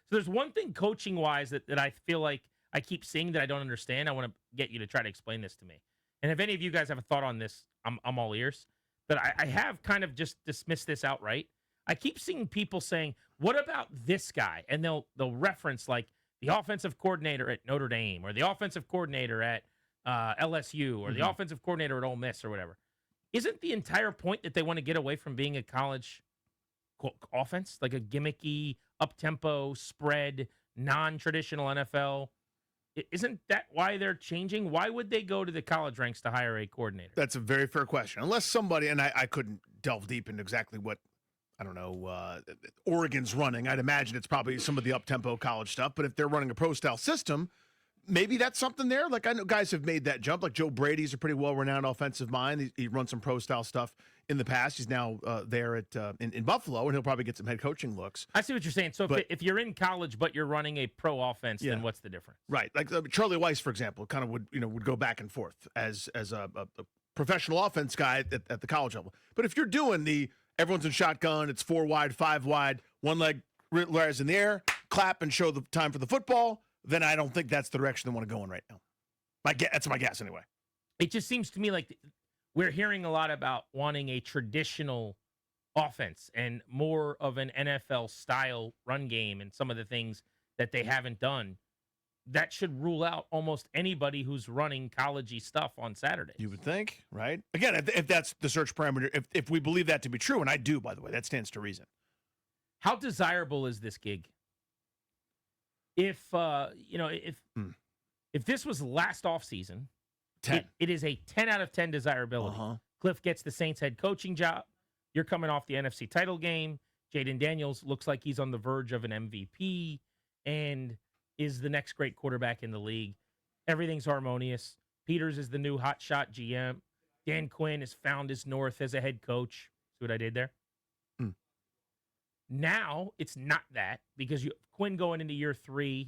So there's one thing coaching-wise that I feel like I keep seeing that I don't understand. I want to get you to try to explain this to me. And if any of you guys have a thought on this, I'm all ears. But I have kind of just dismissed this outright. I keep seeing people saying, "What about this guy?" And they'll reference like the offensive coordinator at Notre Dame or the offensive coordinator at LSU or the offensive coordinator at Ole Miss or whatever. Isn't the entire point that they want to get away from being a college offense, like a gimmicky, up-tempo, spread, non-traditional NFL? Isn't that why they're changing? Why would they go to the college ranks to hire a coordinator? That's a very fair question. Unless somebody, and I couldn't delve deep into exactly what, I don't know, Oregon's running. I'd imagine it's probably some of the up-tempo college stuff. But if they're running a pro-style system, maybe that's something there. Like I know guys have made that jump. Like Joe Brady's a pretty well-renowned offensive mind. He run some pro-style stuff in the past. He's now there at in Buffalo, and he'll probably get some head coaching looks. I see what you're saying. So if you're in college but you're running a pro offense, then what's the difference? Right. Like Charlie Weiss, for example, kind of would go back and forth as a professional offense guy at the college level. But if you're doing everyone's in shotgun, it's 4 wide, 5 wide, one leg lies in the air, clap and show the time for the football, then I don't think that's the direction they want to go in right now. That's my guess anyway. It just seems to me like we're hearing a lot about wanting a traditional offense and more of an NFL style run game and some of the things that they haven't done. That should rule out almost anybody who's running college-y stuff on Saturdays. You would think, right? Again, if that's the search parameter, if we believe that to be true, and I do, by the way, that stands to reason. How desirable is this gig? If this was last offseason, 10. It is a 10 out of 10 desirability. Cliff gets the Saints head coaching job. You're coming off the NFC title game. Jayden Daniels looks like he's on the verge of an MVP and is the next great quarterback in the league. Everything's harmonious. Peters is the new hotshot GM. Dan Quinn has found his north as a head coach. See what I did there? Now it's not that because Quinn going into year 3.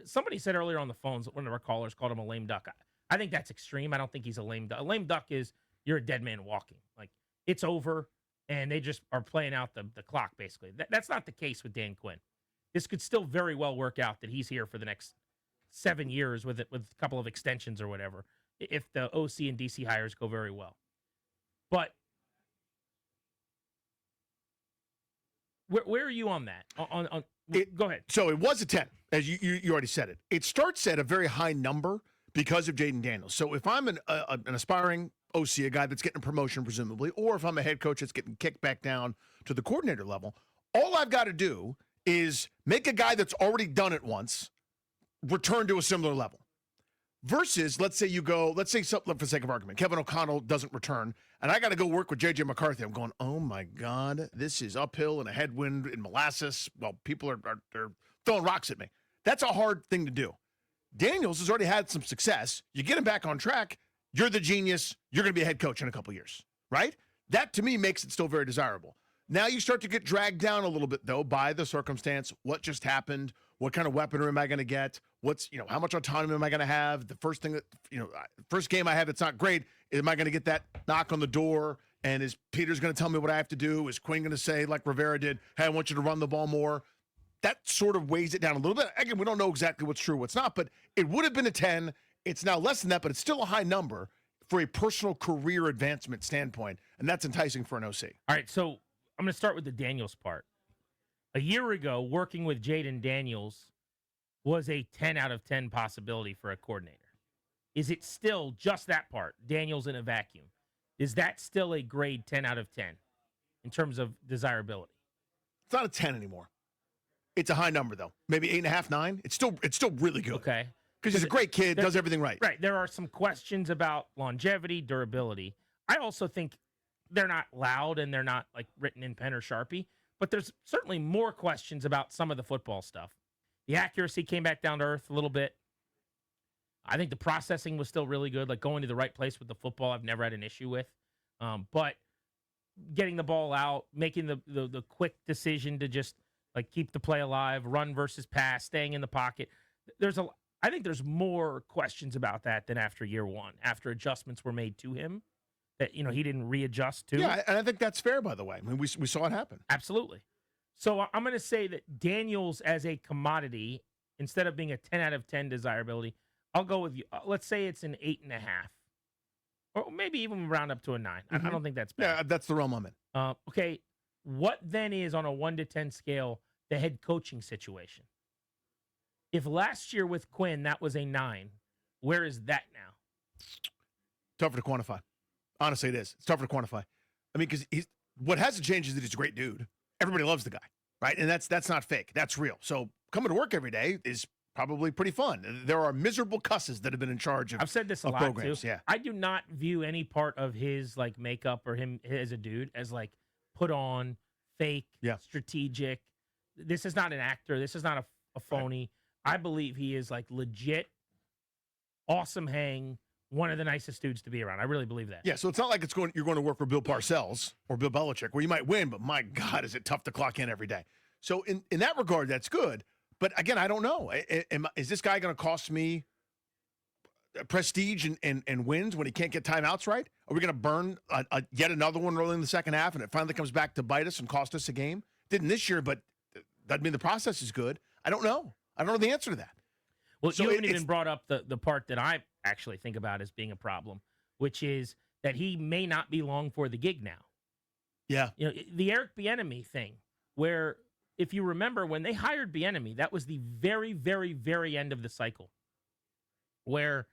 Somebody said earlier on the phones, one of our callers called him a lame duck. I think that's extreme. I don't think he's a lame duck. A lame duck is you're a dead man walking. Like it's over, and they just are playing out the clock, basically. That's not the case with Dan Quinn. This could still very well work out that he's here for the next 7 years with a couple of extensions or whatever, if the OC and DC hires go very well. But where are you on that? Go ahead. So it was a 10, as you already said it. It starts at a very high number because of Jayden Daniels. So if I'm an aspiring OC, a guy that's getting a promotion presumably, or if I'm a head coach that's getting kicked back down to the coordinator level, all I've got to do is make a guy that's already done it once return to a similar level. Versus, let's say, for the sake of argument, Kevin O'Connell doesn't return, and I got to go work with J.J. McCarthy. I'm going, oh my God, this is uphill and a headwind in molasses. Well, people are throwing rocks at me. That's a hard thing to do. Daniels has already had some success. You get him back on track, you're the genius, you're going to be a head coach in a couple years, right? That, to me, makes it still very desirable. Now you start to get dragged down a little bit, though, by the circumstance. What just happened? What kind of weaponry am I going to get? How much autonomy am I going to have? The first thing first game I have that's not great, am I going to get that knock on the door? And is Peters going to tell me what I have to do? Is Quinn going to say, like Rivera did, hey, I want you to run the ball more? That sort of weighs it down a little bit. Again, we don't know exactly what's true, what's not, but it would have been a 10. It's now less than that, but it's still a high number for a personal career advancement standpoint, and that's enticing for an OC. All right, so I'm going to start with the Daniels part. A year ago, working with Jayden Daniels was a 10 out of 10 possibility for a coordinator. Is it still just that part, Daniels in a vacuum? Is that still a grade 10 out of 10 in terms of desirability? It's not a 10 anymore. It's a high number, though. Maybe 8.5, 9. It's still really good. Okay. Because he's a great kid, does everything right. Right. There are some questions about longevity, durability. I also think they're not loud and they're not like written in pen or Sharpie, but there's certainly more questions about some of the football stuff. The accuracy came back down to earth a little bit. I think the processing was still really good, like going to the right place with the football I've never had an issue with. But getting the ball out, making the quick decision to just like keep the play alive, run versus pass, staying in the pocket. I think there's more questions about that than after year one, after adjustments were made to him that, he didn't readjust to. Yeah, and I think that's fair, by the way. I mean, we saw it happen. Absolutely. So I'm going to say that Daniels as a commodity, instead of being a 10 out of 10 desirability, I'll go with you. Let's say it's an 8.5, or maybe even round up to a 9. I don't think that's bad. Yeah, that's the realm I'm in. Okay. What then is on a 1 to 10 scale the head coaching situation? If last year with Quinn that was a 9, where is that now? Tougher to quantify. Honestly, it is. It's tougher to quantify. I mean, because what hasn't changed is that he's a great dude. Everybody loves the guy, right? And that's not fake. That's real. So coming to work every day is probably pretty fun. There are miserable cusses that have been in charge of. I've said this a lot programs, too. yeah. I do not view any part of his like makeup or him as a dude as like put on, fake, strategic. This is not an actor. This is not a phony. Right. I believe he is like legit, awesome hang, one of the nicest dudes to be around. I really believe that. Yeah, so it's not like you're going to work for Bill Parcells or Bill Belichick, where you might win, but my God, is it tough to clock in every day. So in that regard, that's good. But again, I don't know. Is this guy going to cost me prestige and wins when he can't get timeouts right? Are we going to burn yet another one early in the second half, and it finally comes back to bite us and cost us a game? Didn't this year, but doesn't mean the process is good. I don't know. I don't know the answer to that. Well, so you haven't even brought up the part that I actually think about as being a problem, which is that he may not be long for the gig now. Yeah. You know, the Eric Bieniemy thing, where if you remember when they hired Bieniemy, that was the very, very, very end of the cycle, where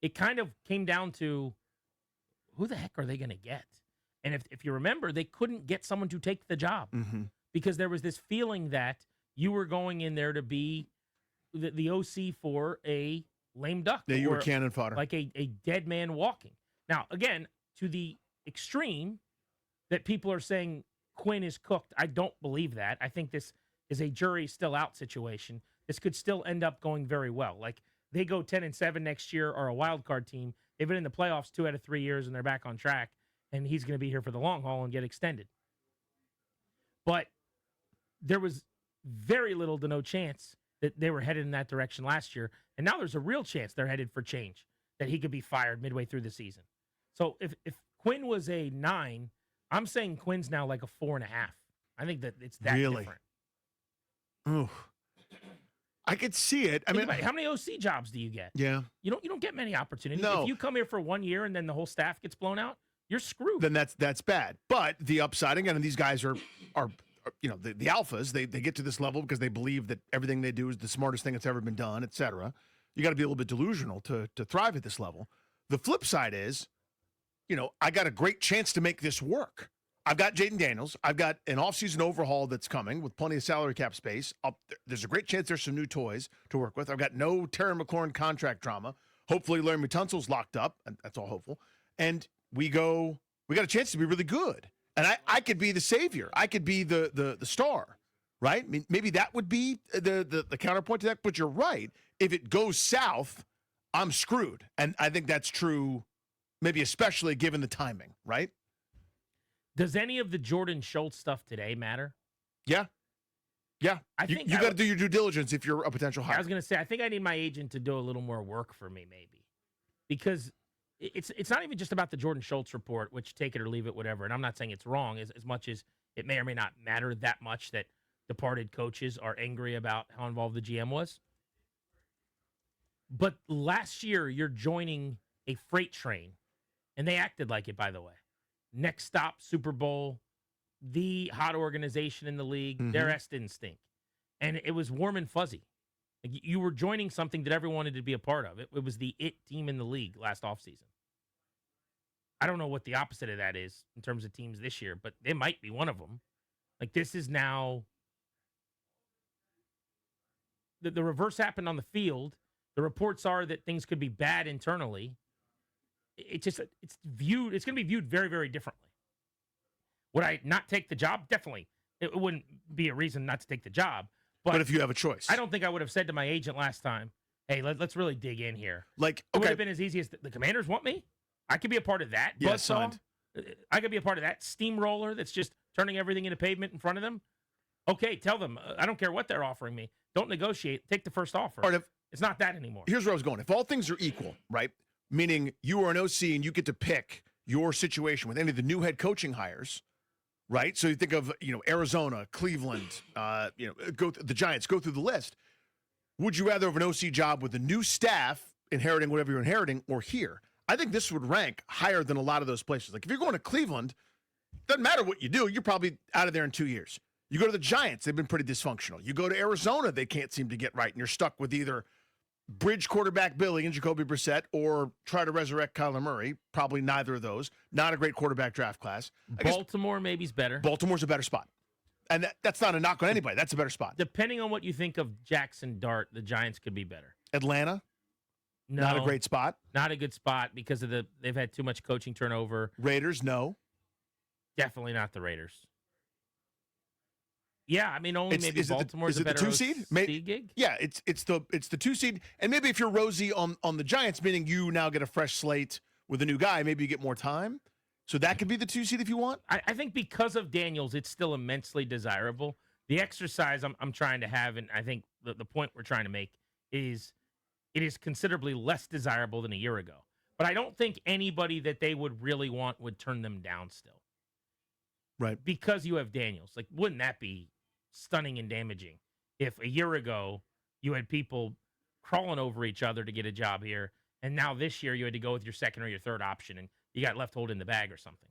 it kind of came down to who the heck are they going to get? And if you remember, they couldn't get someone to take the job because there was this feeling that you were going in there to be the OC for a lame duck. Yeah, you were cannon fodder. Like a dead man walking. Now, again, to the extreme that people are saying Quinn is cooked, I don't believe that. I think this is a jury still out situation. This could still end up going very well. Like they go 10-7 next year or a wild card team. They've been in the playoffs 2 out of 3 years and they're back on track. And he's going to be here for the long haul and get extended. But there was very little to no chance that they were headed in that direction last year. And now there's a real chance they're headed for change, that he could be fired midway through the season. So if Quinn was a 9, I'm saying Quinn's now like a 4.5. I think that it's that different. Ooh. I could see it. I mean, how many OC jobs do you get? Yeah. You don't get many opportunities. No. If you come here for 1 year and then the whole staff gets blown out, you're screwed. Then that's bad. But the upside, again, and these guys are you know, the alphas, they get to this level because they believe that everything they do is the smartest thing that's ever been done, et cetera. You got to be a little bit delusional to thrive at this level. The flip side is, you know, I got a great chance to make this work. I've got Jayden Daniels. I've got an offseason overhaul that's coming with plenty of salary cap space. There's a great chance there's some new toys to work with. I've got no Terry McLaurin contract drama. Hopefully Larry Tunsil's locked up, and that's all hopeful. And we got a chance to be really good. And I could be the savior. I could be the star, right? I mean, maybe that would be the counterpoint to that. But you're right. If it goes south, I'm screwed. And I think that's true, maybe especially given the timing, right? Does any of the Jordan Schultz stuff today matter? Yeah. Yeah. I think you got to do your due diligence if you're a potential hire. I was going to say, I think I need my agent to do a little more work for me, maybe. Because it's not even just about the Jordan Schultz report, which take it or leave it, whatever. And I'm not saying it's wrong as much as it may or may not matter that much that departed coaches are angry about how involved the GM was. But last year, you're joining a freight train, and they acted like it, by the way. Next stop, Super Bowl, the hot organization in the league. Their S didn't stink. And it was warm and fuzzy. Like you were joining something that everyone wanted to be a part of. It was the it team in the league last offseason. I don't know what the opposite of that is in terms of teams this year, but it might be one of them. Like this is now the reverse happened on the field. The reports are that things could be bad internally. It's going to be viewed very, very differently. Would I not take the job? Definitely. It wouldn't be a reason not to take the job. But if you have a choice. I don't think I would have said to my agent last time, hey, let's really dig in here. Like, it would have been as easy as the Commanders want me. I could be a part of that. Yeah, signed. I could be a part of that steamroller that's just turning everything into pavement in front of them. Okay, tell them. I don't care what they're offering me. Don't negotiate. Take the first offer. Right, it's not that anymore. Here's where I was going. If all things are equal, right, meaning you are an OC and you get to pick your situation with any of the new head coaching hires, right? So you think of, Arizona, Cleveland, the Giants, go through the list. Would you rather have an OC job with a new staff, inheriting whatever you're inheriting, or here? I think this would rank higher than a lot of those places. Like if you're going to Cleveland, doesn't matter what you do, you're probably out of there in 2 years. You go to the Giants, they've been pretty dysfunctional. You go to Arizona, they can't seem to get right, and you're stuck with either bridge quarterback Billy and Jacoby Brissett or try to resurrect Kyler Murray. Probably neither of those. Not a great quarterback draft class. Baltimore maybe is better. Baltimore's a better spot. And that's not a knock on anybody. That's a better spot. Depending on what you think of Jackson Dart, the Giants could be better. Atlanta, No, not a great spot. Not a good spot because of they've had too much coaching turnover. Raiders, no. Definitely not the Raiders. Yeah, I mean only maybe Baltimore's is it a better the 2 seed? gig. Yeah, it's the 2 seed. And maybe if you're Rosie on the Giants, meaning you now get a fresh slate with a new guy, maybe you get more time. So that could be the 2 seed if you want. I think because of Daniels, it's still immensely desirable. The exercise I'm trying to have, and I think the point we're trying to make is it is considerably less desirable than a year ago. But I don't think anybody that they would really want would turn them down still. Right. Because you have Daniels. Like, wouldn't that be stunning and damaging if a year ago you had people crawling over each other to get a job here, and now this year you had to go with your second or your third option, and you got left holding the bag or something?